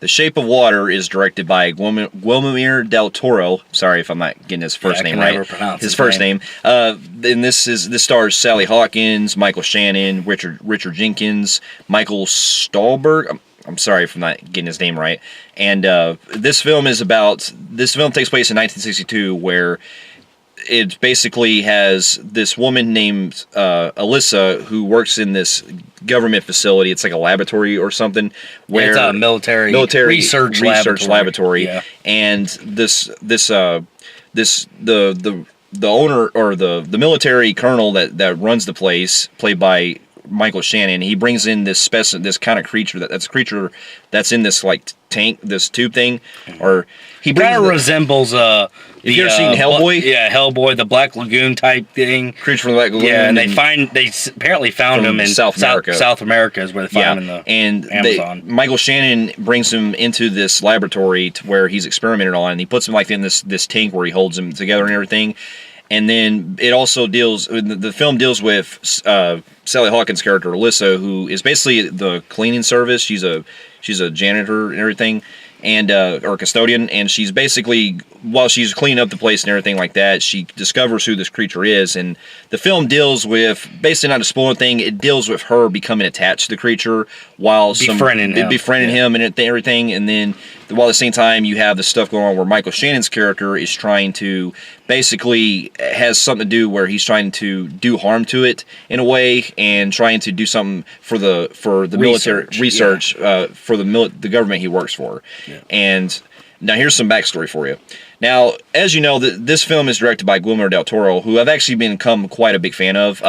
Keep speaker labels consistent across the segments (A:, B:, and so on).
A: The Shape of Water is directed by Guillermo del Toro. Sorry if I'm not getting his first name right.
B: Never pronounce
A: his first name. And this stars Sally Hawkins, Michael Shannon, Richard Jenkins, Michael Stahlberg. I'm sorry if I'm not getting his name right. And this film takes place in 1962, where it basically has this woman named Alyssa who works in this government facility. It's like a laboratory or something. Where
B: it's a military research laboratory. Yeah.
A: And the owner, or the military colonel that runs the place, played by Michael Shannon, he brings in this kind of creature that's a creature that's in this like tank, this tube thing, or he
B: kind of resembles
A: Have you ever seen Hellboy?
B: Hellboy, the Black Lagoon type thing.
A: Creature from the Black Lagoon.
B: Yeah, and they apparently found him in
A: South America.
B: South America is where they found him in the Amazon.
A: Michael Shannon brings him into this laboratory to where he's experimented on, and he puts him like in this tank where he holds them together and everything. And then it also the film deals with Sally Hawkins' character Alyssa, who is basically the cleaning service. She's a janitor and everything, and or custodian, and she's basically, while she's cleaning up the place and everything like that, she discovers who this creature is. And the film deals with, basically, not to spoil anything, it deals with her becoming attached to the creature while befriending him and everything. And then while at the same time you have the stuff going on where Michael Shannon's character is trying to, basically has something to do where he's trying to do harm to it in a way, and trying to do something for the military research for the government he works for. Yeah. And now here's some backstory for you. Now, as you know, this film is directed by Guillermo del Toro, who I've actually become quite a big fan of.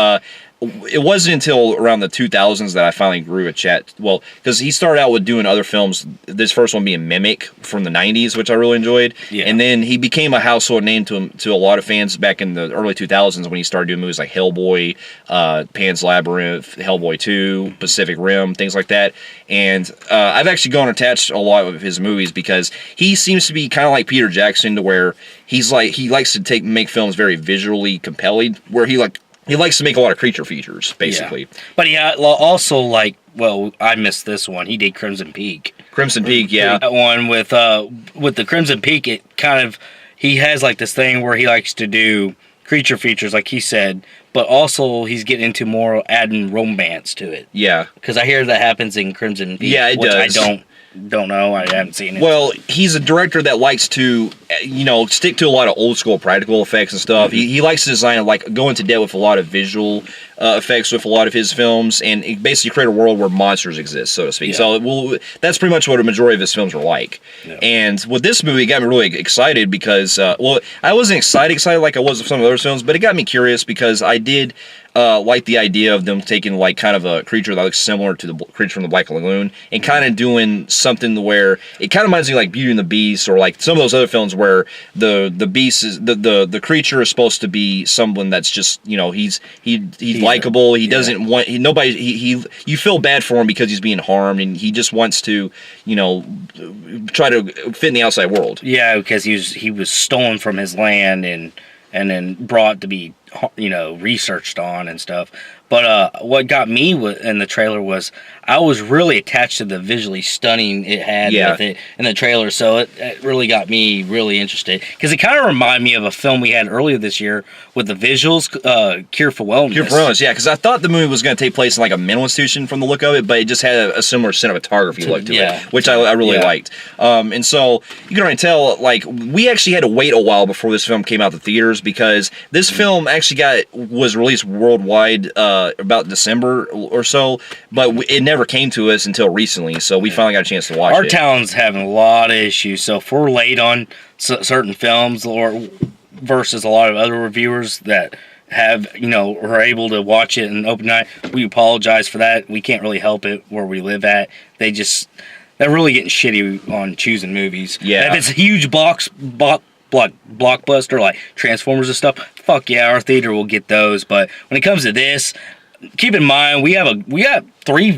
A: It wasn't until around the 2000s that I finally grew a chat. Well, because he started out with doing other films, this first one being Mimic from the 90s, which I really enjoyed. Yeah. And then he became a household name to a lot of fans back in the early 2000s when he started doing movies like Hellboy, Pan's Labyrinth, Hellboy 2, Pacific Rim, things like that. And I've actually gone attached a lot of his movies because he seems to be kind of like Peter Jackson, to where he likes to make films very visually compelling, where he likes to make a lot of creature features, basically.
B: Yeah. But he also, I missed this one. He did Crimson Peak.
A: Crimson Peak, yeah.
B: That one with the Crimson Peak, it kind of, he has like this thing where he likes to do creature features, like he said, but also he's getting into more adding romance to it.
A: Yeah.
B: Because I hear that happens in Crimson Peak.
A: Yeah, it does.
B: I don't know. I haven't seen it.
A: Well, he's a director that likes to, stick to a lot of old school practical effects and stuff. He likes to design, go into depth with a lot of visual effects with a lot of his films, and basically create a world where monsters exist, so to speak. Yeah. So that's pretty much what a majority of his films are like. Yeah. And with this movie, it got me really excited because, I wasn't excited like I was with some of the other films, but it got me curious because I did like the idea of them taking kind of a creature that looks similar to the creature from the Black Lagoon and kind of doing something where it kind of reminds me like Beauty and the Beast, or like some of those other films where the beast is the creature is supposed to be someone that's just he's likable. He doesn't want you feel bad for him because he's being harmed, and he just wants to try to fit in the outside world.
B: Yeah, because he was stolen from his land and then brought to be researched on and stuff. But what got me in the trailer was I was really attached to the visually stunning it had with it in the trailer, so it really got me really interested, because it kind of reminded me of a film we had earlier this year with the visuals, Cure for Wellness.
A: Cure for Wellness, yeah, because I thought the movie was going to take place in a mental institution from the look of it, but it just had a similar cinematography look to it, which I really liked. And so you can already tell, we actually had to wait a while before this film came out to theaters, because this film actually was released worldwide about December or so, but it never came to us until recently, so we finally got a chance to watch it.
B: Our town's having a lot of issues, so if we're late on certain films versus a lot of other reviewers that have, are able to watch it in open night, we apologize for that. We can't really help it where we live at. They're really getting shitty on choosing movies. Yeah. And if it's a huge blockbuster like Transformers and stuff, fuck yeah, our theater will get those. But when it comes to this, keep in mind we got 3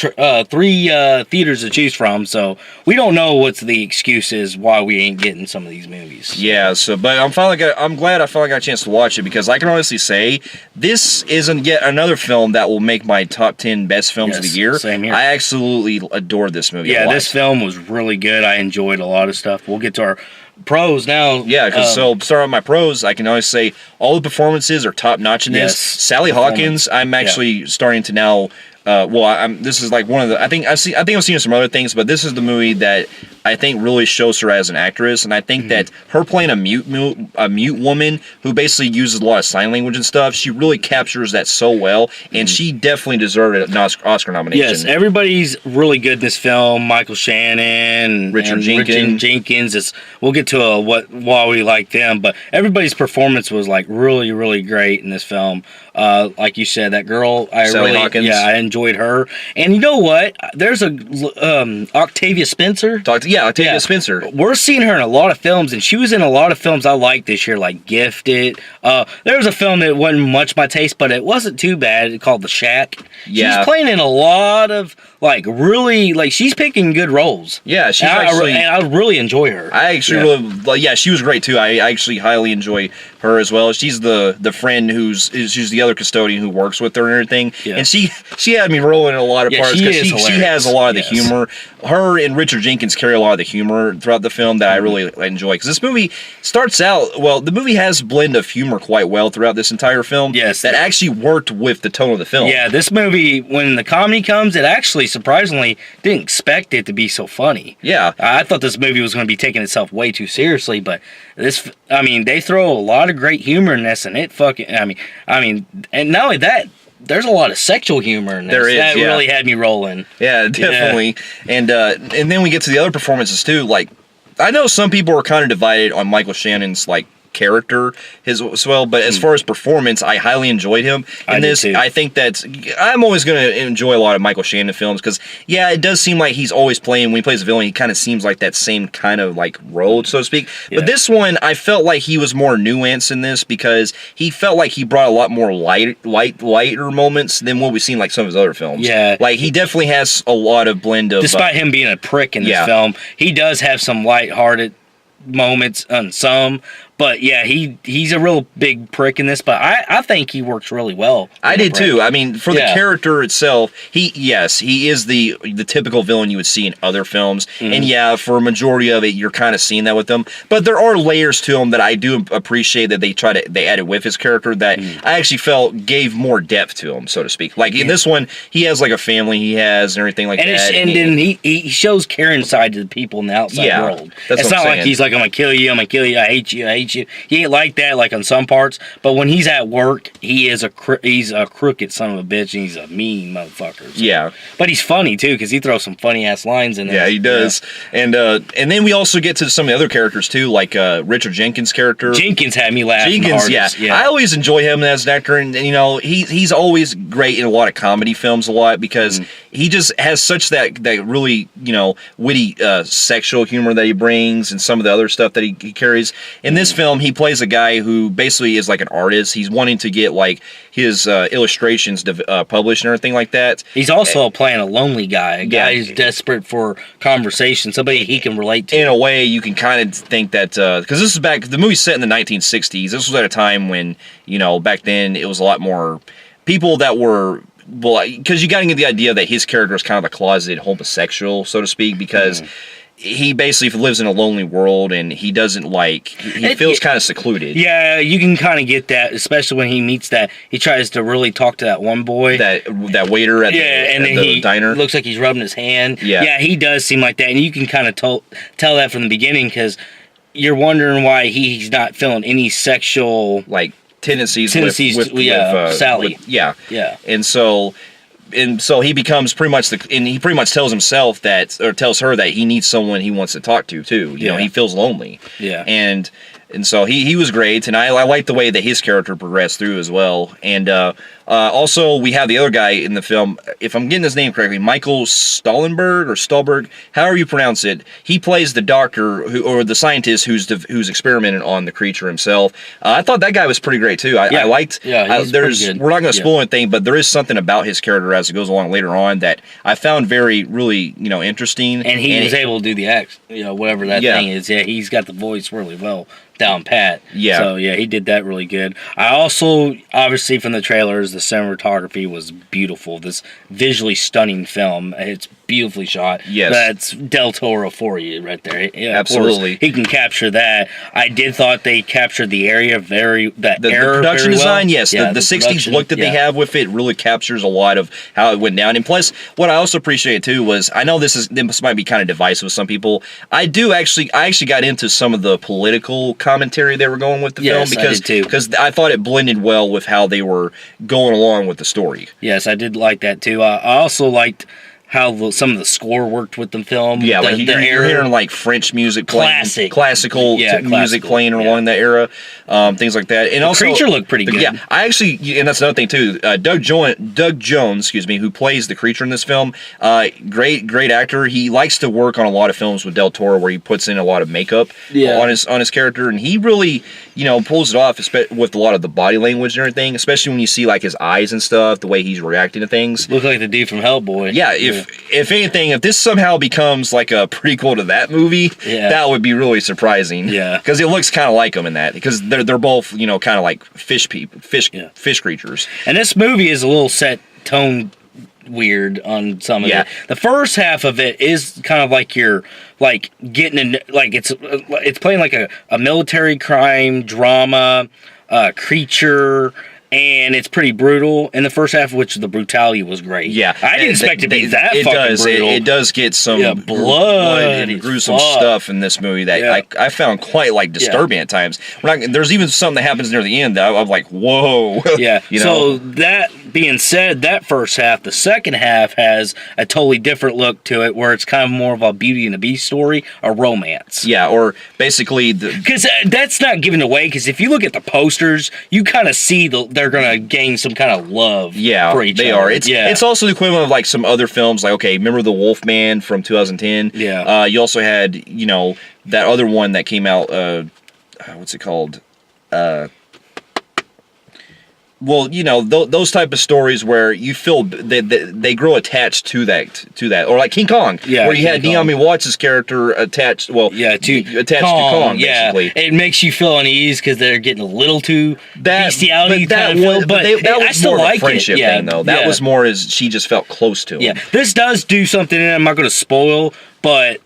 B: three theaters to choose from, so we don't know what's the excuse is why we ain't getting some of these movies.
A: Yeah, but I'm glad I finally got a chance to watch it, because I can honestly say this isn't yet another film that will make my top 10 best films of the year.
B: Same here.
A: I absolutely adored this movie.
B: Yeah, this film was really good. I enjoyed a lot of stuff. We'll get to our pros now.
A: Yeah, because start with my pros, I can always say all the performances are top notch in this.
B: Yes,
A: Sally Hawkins, I'm actually starting to now. This is like one of the. I think I've seen some other things, but this is the movie that I think really shows her as an actress, and I think that her playing a mute woman who basically uses a lot of sign language and stuff, she really captures that so well, and she definitely deserved an Oscar nomination.
B: Yes, everybody's really good in this film. Michael Shannon,
A: Richard
B: Jenkins. We'll get to why we like them, but everybody's performance was like really, really great in this film. Like you said, that girl,
A: Sally Hawkins.
B: Yeah, I enjoyed her. And you know what? There's a Octavia Spencer.
A: Octavia Spencer.
B: We're seeing her in a lot of films, and she was in a lot of films I liked this year, like Gifted. There was a film that wasn't much my taste, but it wasn't too bad. It's called The Shack.
A: Yeah.
B: She's playing in a lot of she's picking good roles.
A: Yeah, she's
B: I really enjoy her.
A: I actually she was great too. I actually highly enjoy her as well. She's the friend she's the other custodian who works with her and everything. Yeah. And she had me rolling in a lot of parts because she has a lot of the humor. Her and Richard Jenkins carry a lot of the humor throughout the film that I really enjoy, because this movie starts out the movie has a blend of humor quite well throughout this entire film.
B: Yes,
A: that actually worked with the tone of the film.
B: Yeah, this movie, when the comedy comes, it actually surprisingly didn't expect it to be so funny.
A: Yeah,
B: I thought this movie was going to be taking itself way too seriously, but they throw a lot of great humor in this, and it and not only that, there's a lot of sexual humor in this.
A: There is,
B: that really had me rolling.
A: Yeah, definitely. Yeah. And then we get to the other performances too. Like, I know some people are kind of divided on Michael Shannon's character as well, but as far as performance, I highly enjoyed him in this. I think that I'm always going to enjoy a lot of Michael Shannon films, because it does seem like he's always playing, when he plays a villain, he kind of seems like that same kind of role, so to speak. But this one, I felt like he was more nuanced in this, because he felt like he brought a lot more lighter moments than what we've seen some of his other films. Yeah, he definitely has a lot of blend of.
B: Despite him being a prick in this film, he does have some lighthearted moments on some. But yeah, he's a real big prick in this, but I think he works really well.
A: I did too. I mean, for the character itself, he is the typical villain you would see in other films. And for a majority of it, you're kind of seeing that with them. But there are layers to him that I do appreciate that they added with his character that I actually felt gave more depth to him, so to speak. In this one, he has a family he has and everything that.
B: And then he shows caring side to the people in the outside world. It's not like he's like, I'm gonna kill you, I hate you, I hate you. He ain't like that, on some parts. But when he's at work, he's a crooked son of a bitch, and he's a mean motherfucker. So. Yeah. But he's funny too, because he throws some funny ass lines in there.
A: Yeah, he does. Yeah. And then we also get to some of the other characters too, like Richard Jenkins' character.
B: Jenkins had me laughing.
A: Yeah. I always enjoy him as an actor, and he's always great in a lot of comedy films because he just has such that really witty sexual humor that he brings, and some of the other stuff that he carries. In this film, he plays a guy who basically is an artist. He's wanting to get his illustrations published and everything like that.
B: He's also playing a lonely guy, a guy who's desperate for conversation, somebody he can relate to.
A: In a way, you can kind of think that because this is the movie's set in the 1960s. This was at a time when back then it was a lot more people that were. Well, because you got to get the idea that his character is kind of a closeted homosexual, so to speak, because he basically lives in a lonely world, and he doesn't he feels kind of secluded.
B: Yeah, you can kind of get that, especially when he meets he tries to really talk to that one boy.
A: That waiter at the diner.
B: Looks like he's rubbing his hand. Yeah, he does seem like that, and you can kind of tell that from the beginning, because you're wondering why he's not feeling any sexual
A: tendencies with
B: Sally.
A: And so he becomes pretty much he pretty much tells himself tells her that he needs someone he wants to talk to too. He feels lonely. Yeah. And so he was great, and I like the way that his character progressed through as well. And Also, we have the other guy in the film. If I'm getting his name correctly, Michael Stolberg, however you pronounce it. He plays the doctor or the scientist who's experimenting on the creature himself. I thought that guy was pretty great too. I liked.
B: Yeah, he's pretty good.
A: We're not going to spoil anything, but there is something about his character as it goes along later on that I found really interesting.
B: And he was able to do the act, whatever that thing is. Yeah, he's got the voice really well down pat.
A: Yeah.
B: So yeah, he did that really good. I also, obviously from the trailers, the cinematography was beautiful. This visually stunning film. It's beautifully shot.
A: Yes.
B: That's Del Toro for you right there. Yeah,
A: absolutely.
B: He can capture that. I did thought they captured the area the
A: production design,
B: well.
A: yes.
B: Yeah,
A: the 60s look that they have with it really captures a lot of how it went down. And plus, what I also appreciate too was, I know this might be kind of divisive with some people. I actually got into some of the political commentary they were going with the film because I thought it blended well with how they were going along with the story.
B: Yes, I did like that too. I also liked how some of the score worked with the film.
A: Yeah, like you're hearing like French music playing, classical music playing along that era, things like that. And also,
B: the creature looked pretty good.
A: Yeah, I actually, and that's another thing too. Doug Jones, who plays the creature in this film, great actor. He likes to work on a lot of films with Del Toro where he puts in a lot of makeup on his character, and he really pulls it off with a lot of the body language and everything, especially when you see like his eyes and stuff, the way he's reacting to things.
B: Look like the dude from Hellboy.
A: Yeah, if anything, if this somehow becomes like a prequel to that movie, that would be really surprising.
B: Yeah,
A: because it looks kind of like them in that, because they're both kind of like fish creatures.
B: And this movie is a little set tone weird on some of it. The first half of it is kind of like you're like getting in, like it's playing like a military crime drama, creature. And it's pretty brutal in the first half, which the brutality was great.
A: Yeah,
B: I didn't expect it to be that fucking brutal.
A: It does get some
B: blood
A: and gruesome stuff in this movie that I found quite like disturbing at times. There's even something that happens near the end that I'm like, whoa.
B: Yeah. So that being said, that first half, the second half has a totally different look to it, where it's kind of more of a Beauty and the Beast story, a romance.
A: Yeah, or basically
B: because that's not given away. Because if you look at the posters, you kind of see they're gonna gain some kind of love. For each other.
A: It's also the equivalent of like some other films. Like, okay, remember The Wolfman from 2010?
B: Yeah.
A: You also had that other one that came out. What's it called? Well, those type of stories where you feel they grow attached to that, or like King Kong, where you had Naomi Watts' character attached. Well, to Kong, basically.
B: It makes you feel unease because they're getting a little too bestiality.
A: That was more of a friendship thing, though. That was more as she just felt close to him.
B: Yeah, this does do something, and I'm not going to spoil, but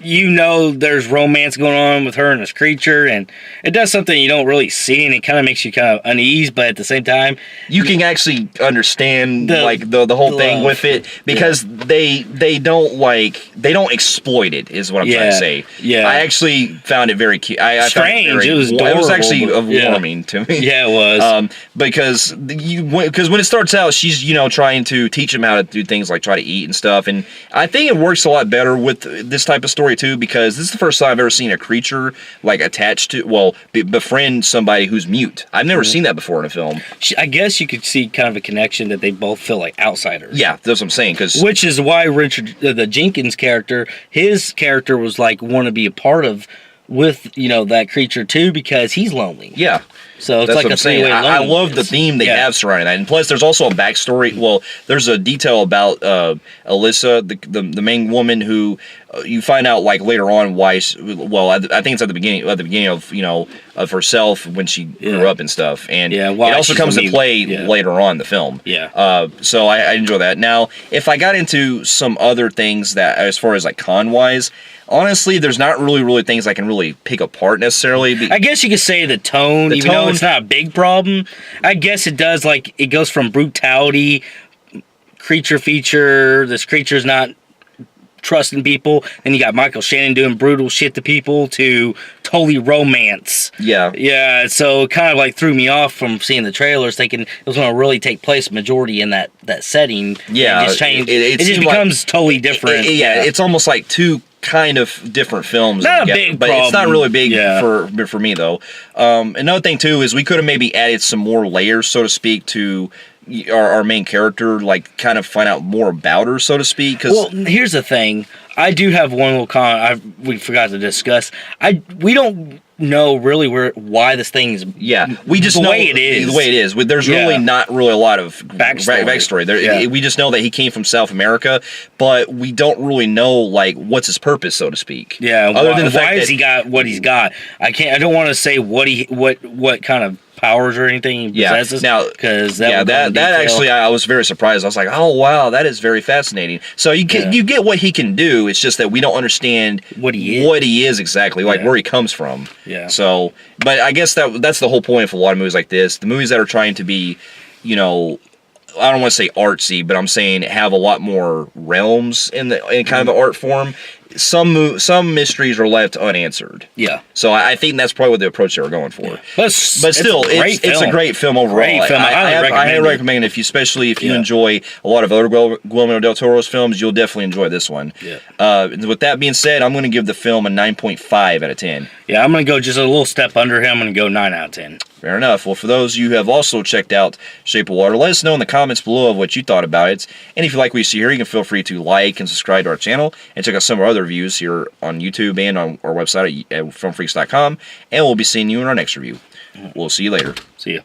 B: there's romance going on with her and this creature, and it does something you don't really see, and it kind of makes you kind of uneasy, but at the same time,
A: you can actually understand the whole thing with it, because they don't exploit it, is what I'm trying to say. Yeah, I actually found it very cute.
B: Strange. It was adorable.
A: It was actually warming to me.
B: Yeah, it was.
A: Because when it starts out, she's trying to teach him how to do things like try to eat and stuff, and I think it works a lot better with this type of story too, because this is the first time I've ever seen a creature like attached to, befriend somebody who's mute. I've never seen that before in a film.
B: I guess you could see kind of a connection that they both feel like outsiders.
A: Yeah, that's what I'm saying.
B: Which is why Richard, the Jenkins character, his character was like want to be a part of with that creature too, because he's lonely.
A: Yeah.
B: So it's like a three-way loneliness.
A: I love the theme they have surrounding that, and plus there's also a backstory. Well, there's a detail about Alyssa, the main woman, who you find out like later on why. I think it's at the beginning of herself when she grew up and stuff, and it also comes to play later on in the film.
B: Yeah.
A: So I enjoy that. Now, if I got into some other things that, as far as like con wise, honestly, there's not really things I can really pick apart necessarily.
B: I guess you could say the tone, even though it's not a big problem. I guess it does, like, it goes from brutality, creature feature, this creature's not trusting people, and you got Michael Shannon doing brutal shit to people, to totally romance.
A: Yeah.
B: Yeah, so it kind of like threw me off from seeing the trailers, thinking it was going to really take place majority in that setting.
A: Yeah.
B: It just becomes totally different.
A: It's almost like two kind of different films.
B: Not a
A: together,
B: big
A: but it's not
B: problem.
A: really big
B: Yeah.
A: for me though. Another thing too is we could have maybe added some more layers, so to speak, to our main character, like kind of find out more about her, so to speak.
B: Well, here's the thing. I do have one little comment we forgot to discuss. We don't know really why this thing is.
A: Yeah, we just
B: the
A: know
B: way it is.
A: The way it is. There's really not really a lot of backstory. We just know that he came from South America, but we don't really know like what's his purpose, so to speak.
B: Yeah.
A: Other than the fact
B: why has he got what he's got? I don't want to say what kind of powers or anything he possesses.
A: Now,
B: because
A: that actually I was very surprised. I was like, oh wow, that is very fascinating. So you get what he can do. It's just that we don't understand what he is exactly, like where he comes from.
B: Yeah.
A: So, but I guess that's the whole point of a lot of movies like this. The movies that are trying to be, I don't want to say artsy, but I'm saying have a lot more realms in kind of the art form. Some mysteries are left unanswered.
B: Yeah.
A: So I think that's probably what the approach they were going for.
B: Yeah.
A: But still, it's a great film overall.
B: Great film.
A: I recommend it. Especially if you enjoy a lot of other Guillermo del Toro's films, you'll definitely enjoy this one.
B: Yeah.
A: With that being said, I'm going to give the film a 9.5 out of 10.
B: Yeah, I'm going to go just a little step under him. I'm going to go 9 out of 10.
A: Fair enough. Well, for those of you who have also checked out Shape of Water, let us know in the comments below of what you thought about it. And if you like what you see here, you can feel free to like and subscribe to our channel and check out some of our other reviews here on YouTube and on our website at filmfreaks.com. And we'll be seeing you in our next review. We'll see you later.
B: See ya.